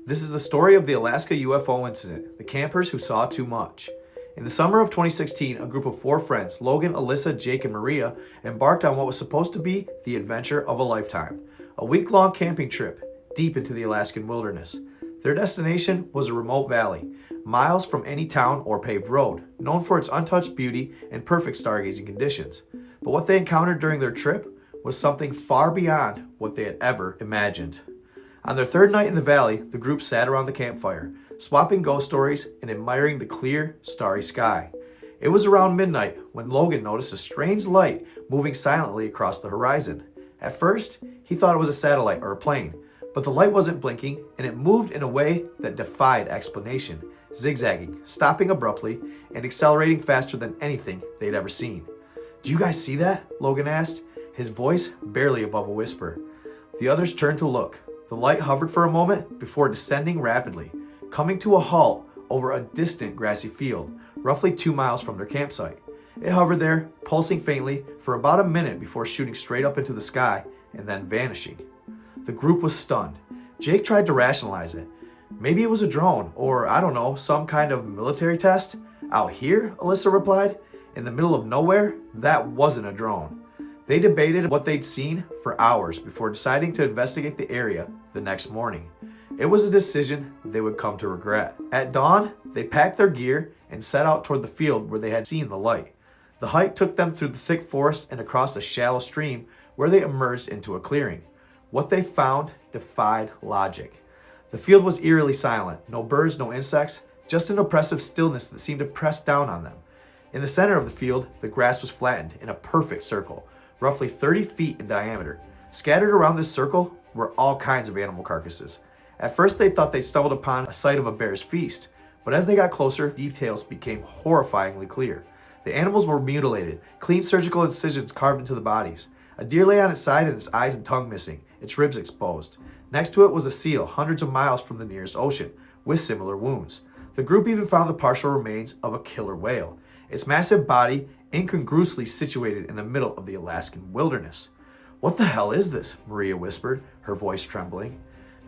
This is the story of the Alaska UFO incident, the campers who saw too much. In the summer of 2016, a group of 4 friends, Logan, Alyssa, Jake, and Maria, embarked on what was supposed to be the adventure of a lifetime. A week-long camping trip deep into the Alaskan wilderness. Their destination was a remote valley, miles from any town or paved road, known for its untouched beauty and perfect stargazing conditions. But what they encountered during their trip was something far beyond what they had ever imagined. On their 3rd night in the valley, the group sat around the campfire, swapping ghost stories and admiring the clear, starry sky. It was around midnight when Logan noticed a strange light moving silently across the horizon. At first, he thought it was a satellite or a plane, but the light wasn't blinking and it moved in a way that defied explanation, zigzagging, stopping abruptly, and accelerating faster than anything they'd ever seen. "Do you guys see that?" Logan asked, his voice barely above a whisper. The others turned to look. The light hovered for a moment before descending rapidly, coming to a halt over a distant grassy field, roughly 2 miles from their campsite. It hovered there, pulsing faintly, for about a minute before shooting straight up into the sky and then vanishing. The group was stunned. Jake tried to rationalize it. Maybe it was a drone, or I don't know, some kind of military test. "Out here?" Alyssa replied. "In the middle of nowhere? That wasn't a drone." They debated what they'd seen for hours before deciding to investigate the area the next morning. It was a decision they would come to regret. At dawn, they packed their gear and set out toward the field where they had seen the light. The hike took them through the thick forest and across a shallow stream where they emerged into a clearing. What they found defied logic. The field was eerily silent, no birds, no insects, just an oppressive stillness that seemed to press down on them. In the center of the field, the grass was flattened in a perfect circle, roughly 30 feet in diameter. Scattered around this circle were all kinds of animal carcasses. At first they thought they stumbled upon a site of a bear's feast, but as they got closer, details became horrifyingly clear. The animals were mutilated, clean surgical incisions carved into the bodies. A deer lay on its side and its eyes and tongue missing, its ribs exposed. Next to it was a seal, hundreds of miles from the nearest ocean, with similar wounds. The group even found the partial remains of a killer whale, its massive body incongruously situated in the middle of the Alaskan wilderness. "What the hell is this?" Maria whispered, her voice trembling.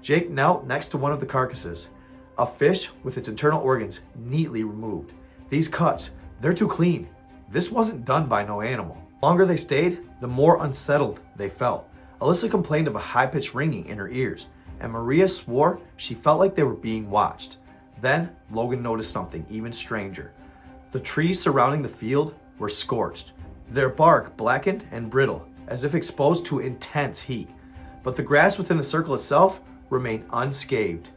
Jake knelt next to one of the carcasses, a fish with its internal organs neatly removed. "These cuts, they're too clean. This wasn't done by no animal." The longer they stayed, the more unsettled they felt. Alyssa complained of a high-pitched ringing in her ears, and Maria swore she felt like they were being watched. Then Logan noticed something even stranger. The trees surrounding the field were scorched, their bark blackened and brittle, as if exposed to intense heat. But the grass within the circle itself remained unscathed.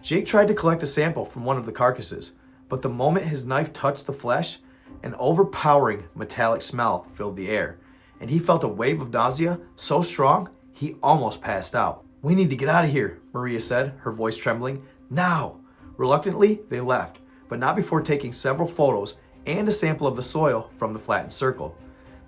Jake tried to collect a sample from one of the carcasses, but the moment his knife touched the flesh, an overpowering metallic smell filled the air, and he felt a wave of nausea so strong he almost passed out. "We need to get out of here," Maria said, her voice trembling. "Now!" Reluctantly, they left, but not before taking several photos and a sample of the soil from the flattened circle.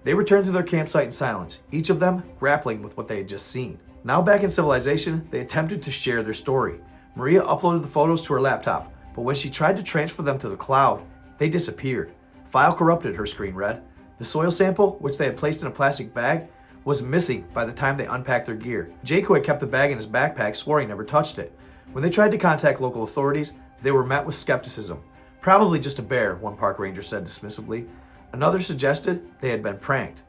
They returned to their campsite in silence, each of them grappling with what they had just seen. Now back in civilization, they attempted to share their story. Maria uploaded the photos to her laptop, but when she tried to transfer them to the cloud, they disappeared. "File corrupted," her screen read. The soil sample, which they had placed in a plastic bag, was missing by the time they unpacked their gear. Jake, who had kept the bag in his backpack, swore he never touched it. When they tried to contact local authorities, they were met with skepticism. "Probably just a bear," one park ranger said dismissively. Another suggested they had been pranked.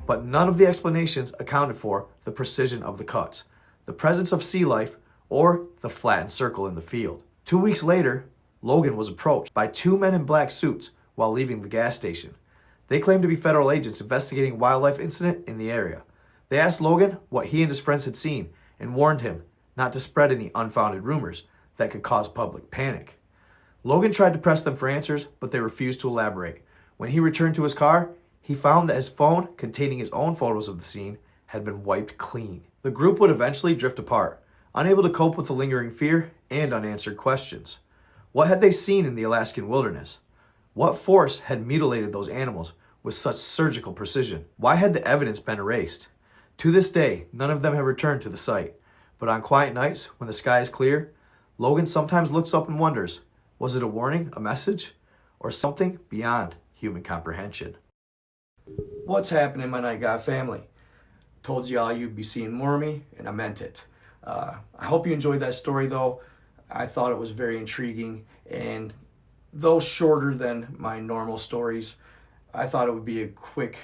But none of the explanations accounted for the precision of the cuts, the presence of sea life, or the flattened circle in the field. 2 weeks later, Logan was approached by 2 men in black suits while leaving the gas station. They claimed to be federal agents investigating a wildlife incident in the area. They asked Logan what he and his friends had seen and warned him not to spread any unfounded rumors that could cause public panic. Logan tried to press them for answers, but they refused to elaborate. When he returned to his car, he found that his phone, containing his own photos of the scene, had been wiped clean. The group would eventually drift apart, unable to cope with the lingering fear and unanswered questions. What had they seen in the Alaskan wilderness? What force had mutilated those animals with such surgical precision? Why had the evidence been erased? To this day, none of them have returned to the site. But on quiet nights, when the sky is clear, Logan sometimes looks up and wonders, was it a warning, a message, or something beyond human comprehension? What's happening, my Night God family? Told y'all you'd be seeing more of me, and I meant it. I hope you enjoyed that story, though. I thought it was very intriguing, and though shorter than my normal stories, I thought it would be a quick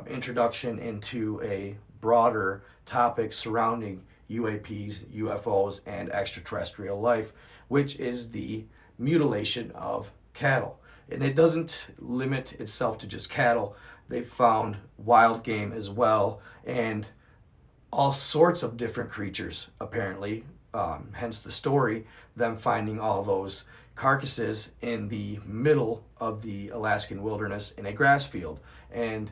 introduction into a broader topic surrounding UAPs, UFOs, and extraterrestrial life, which is the mutilation of cattle. And it doesn't limit itself to just cattle. They've found wild game as well, and all sorts of different creatures, apparently. Hence the story, them finding all those carcasses in the middle of the Alaskan wilderness in a grass field. And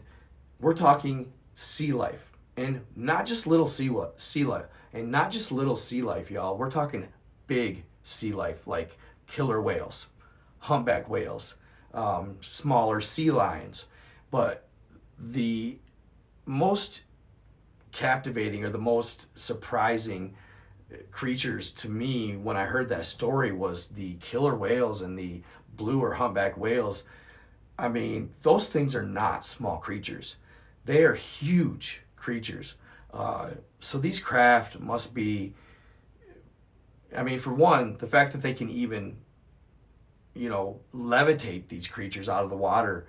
we're talking sea life, and not just little sea life, and not just little sea life, y'all. We're talking big sea life, like killer whales, humpback whales, smaller sea lions. But the most captivating or the most surprising creatures to me when I heard that story was the killer whales and the blue or humpback whales. I mean, those things are not small creatures. They are huge creatures. So these craft must be, I mean, for one, the fact that they can even, levitate these creatures out of the water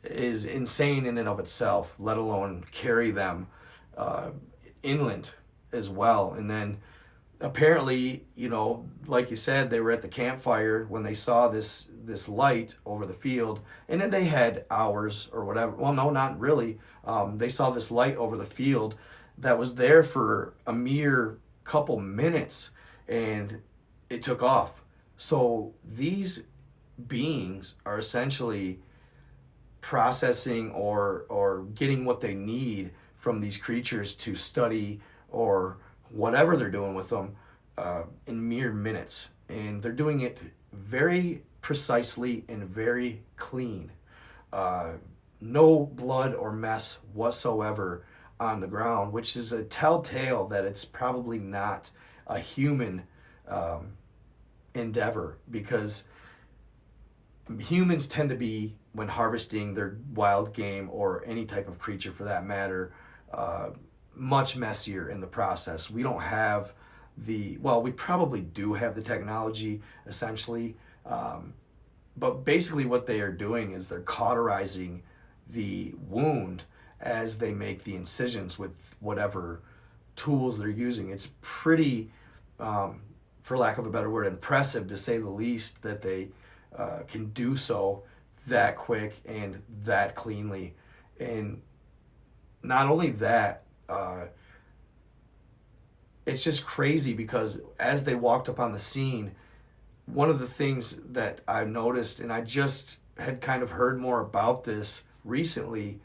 is insane in and of itself, let alone carry them inland as well. And then apparently, like you said, they were at the campfire when they saw this light over the field, and then they had hours or whatever. Well, no, not really. They saw this light over the field that was there for a mere couple minutes, and it took off. So these beings are essentially processing or getting what they need from these creatures to study or whatever they're doing with them in mere minutes. And they're doing it very precisely and very clean. No blood or mess whatsoever on the ground, which is a telltale that it's probably not a human endeavor, because humans tend to be, when harvesting their wild game or any type of creature for that matter, much messier in the process. We don't have we probably do have the technology essentially, but basically what they are doing is they're cauterizing the wound as they make the incisions with whatever tools they're using. It's pretty, for lack of a better word, impressive to say the least, that they can do so that quick and that cleanly. And not only that, it's just crazy because as they walked up on the scene, one of the things that I noticed, and I just had kind of heard more about this recently,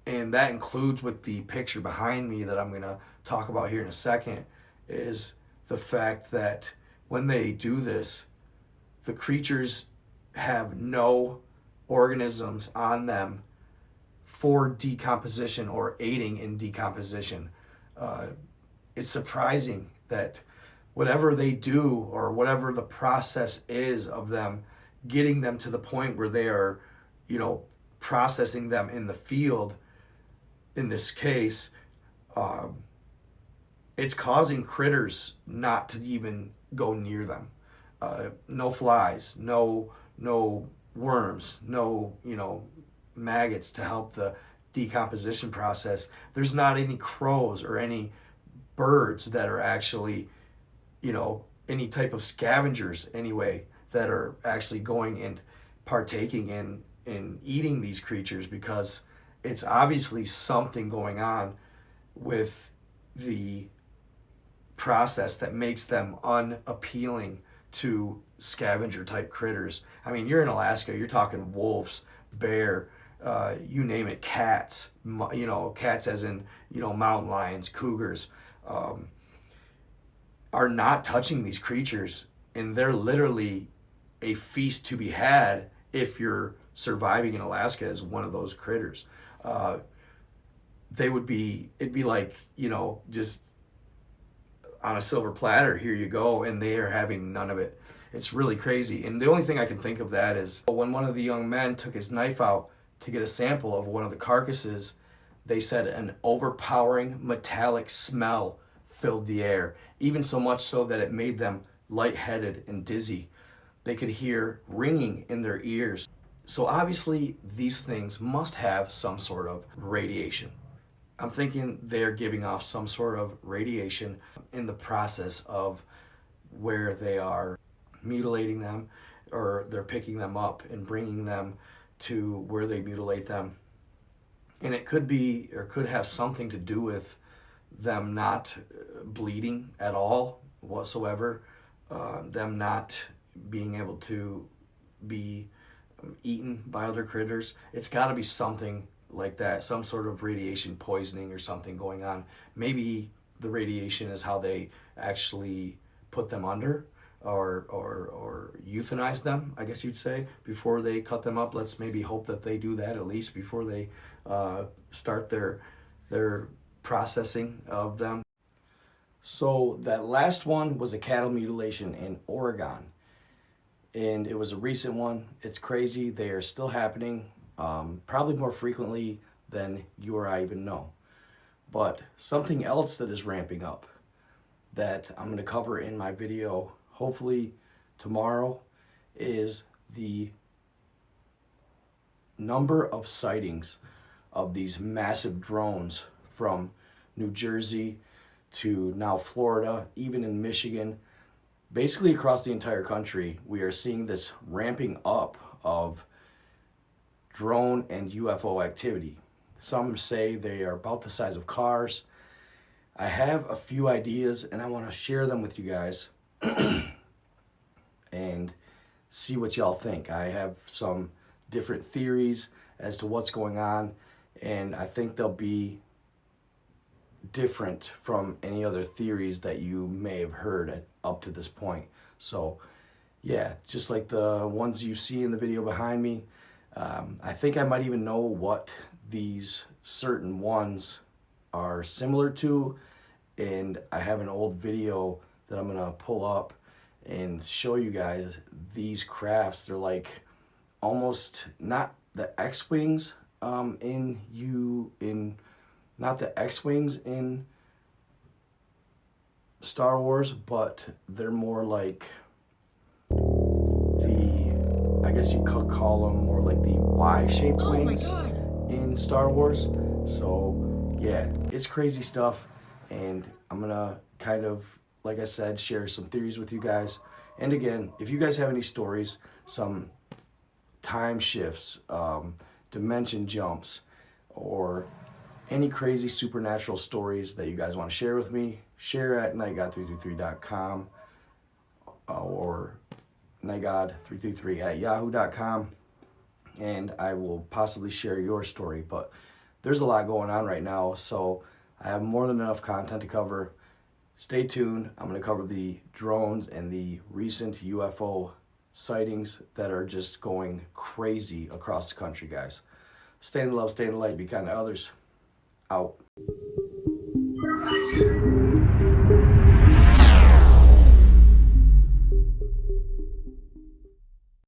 and that includes with the picture behind me that I'm going to talk about here in a second, is the fact that when they do this, the creatures have no organisms on them for decomposition or aiding in decomposition. It's surprising that whatever they do or whatever the process is of them getting them to the point where they are, processing them in the field, in this case, it's causing critters not to even go near them. No flies, no worms, no, maggots to help the decomposition process. There's not any crows or any birds that are actually, any type of scavengers anyway, that are actually going and partaking in eating these creatures, because it's obviously something going on with the process that makes them unappealing to scavenger type critters. I mean, you're in Alaska, you're talking wolves, bear, you name it, cats, cats as in, mountain lions, cougars, are not touching these creatures, and they're literally a feast to be had if you're surviving in Alaska as one of those critters. It'd be like, just on a silver platter, here you go, and they are having none of it. It's really crazy. And the only thing I can think of that is when one of the young men took his knife out to get a sample of one of the carcasses, they said an overpowering metallic smell filled the air, even so much so that it made them lightheaded and dizzy. They could hear ringing in their ears. So obviously these things must have some sort of radiation. I'm thinking they're giving off some sort of radiation in the process of where they are mutilating them, or they're picking them up and bringing them to where they mutilate them. And it could be, or could have something to do with them not bleeding at all whatsoever, them not being able to be eaten by other critters. It's got to be something like that, some sort of radiation poisoning or something going on. Maybe the radiation is how they actually put them under, or euthanize them, I guess you'd say, before they cut them up. Let's maybe hope that they do that at least before they start their processing of them. So that last one was a cattle mutilation in Oregon, and it was a recent one. It's crazy. They are still happening, probably more frequently than you or I even know. But something else that is ramping up that I'm going to cover in my video, hopefully tomorrow, is the number of sightings of these massive drones from New Jersey to now Florida, even in Michigan. Basically across the entire country, we are seeing this ramping up of drone and UFO activity. Some say they are about the size of cars. I have a few ideas and I want to share them with you guys and see what y'all think. I have some different theories as to what's going on, and I think they'll be different from any other theories that you may have heard up to this point. So yeah, just like the ones you see in the video behind me, I think I might even know what these certain ones are similar to, and I have an old video that I'm gonna pull up and show you guys these crafts. They're like almost not the X-Wings not the X-Wings in Star Wars, but they're more like I guess you could call them more like the Y-shaped wings in Star Wars. So yeah, it's crazy stuff, and I'm gonna kind of, like I said, share some theories with you guys. And again, if you guys have any stories, some time shifts, dimension jumps, or any crazy supernatural stories that you guys want to share with me, share at nightgod333.com or nightgod333@yahoo.com, and I will possibly share your story. But there's a lot going on right now, so I have more than enough content to cover. Stay tuned. I'm going to cover the drones and the recent UFO sightings that are just going crazy across the country, guys. Stay in the love, stay in the light, be kind to others. Out.